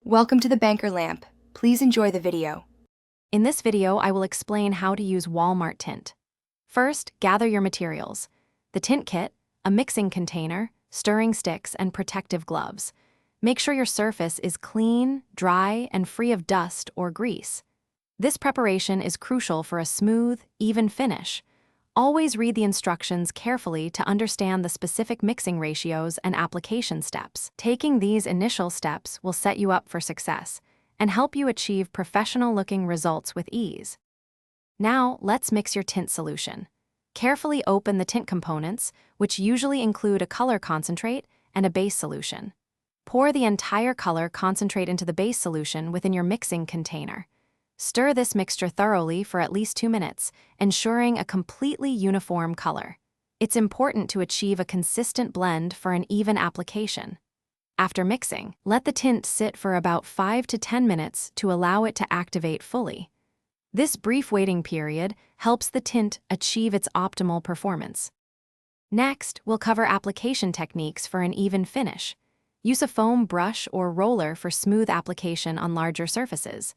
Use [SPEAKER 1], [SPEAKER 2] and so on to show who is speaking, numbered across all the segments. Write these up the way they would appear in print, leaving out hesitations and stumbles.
[SPEAKER 1] Welcome to the Banker Lamp. Please enjoy the video.
[SPEAKER 2] In this video, I will explain how to use Walmart Tint. First, gather your materials: the tint kit, a mixing container, stirring sticks, and protective gloves. Make sure your surface is clean, dry, and free of dust or grease. This preparation is crucial for a smooth, even finish. Always read the instructions carefully to understand the specific mixing ratios and application steps. Taking these initial steps will set you up for success and help you achieve professional-looking results with ease. Now, let's mix your tint solution. Carefully open the tint components, which usually include a color concentrate and a base solution. Pour the entire color concentrate into the base solution within your mixing container. Stir this mixture thoroughly for at least 2 minutes, ensuring a completely uniform color. It's important to achieve a consistent blend for an even application. After mixing, let the tint sit for about 5 to 10 minutes to allow it to activate fully. This brief waiting period helps the tint achieve its optimal performance. Next, we'll cover application techniques for an even finish. Use a foam brush or roller for smooth application on larger surfaces.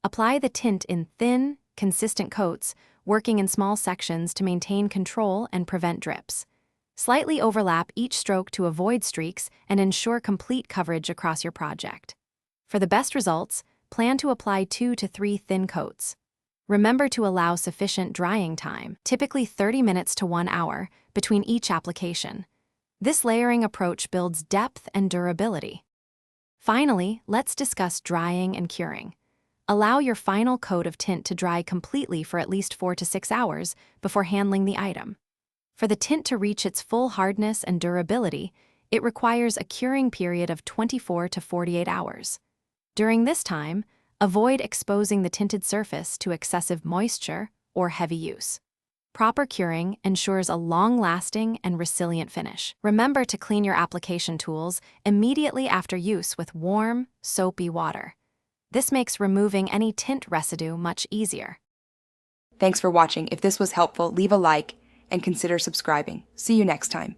[SPEAKER 2] Apply the tint in thin, consistent coats, working in small sections to maintain control and prevent drips. Slightly overlap each stroke to avoid streaks and ensure complete coverage across your project. For the best results, plan to apply 2 to 3 thin coats. Remember to allow sufficient drying time, typically 30 minutes to 1 hour, between each application. This layering approach builds depth and durability. Finally, let's discuss drying and curing. Allow your final coat of tint to dry completely for at least 4 to 6 hours before handling the item. For the tint to reach its full hardness and durability, it requires a curing period of 24 to 48 hours. During this time, avoid exposing the tinted surface to excessive moisture or heavy use. Proper curing ensures a long-lasting and resilient finish. Remember to clean your application tools immediately after use with warm, soapy water. This makes removing any tint residue much easier.
[SPEAKER 1] Thanks for watching. If this was helpful, leave a like and consider subscribing. See you next time.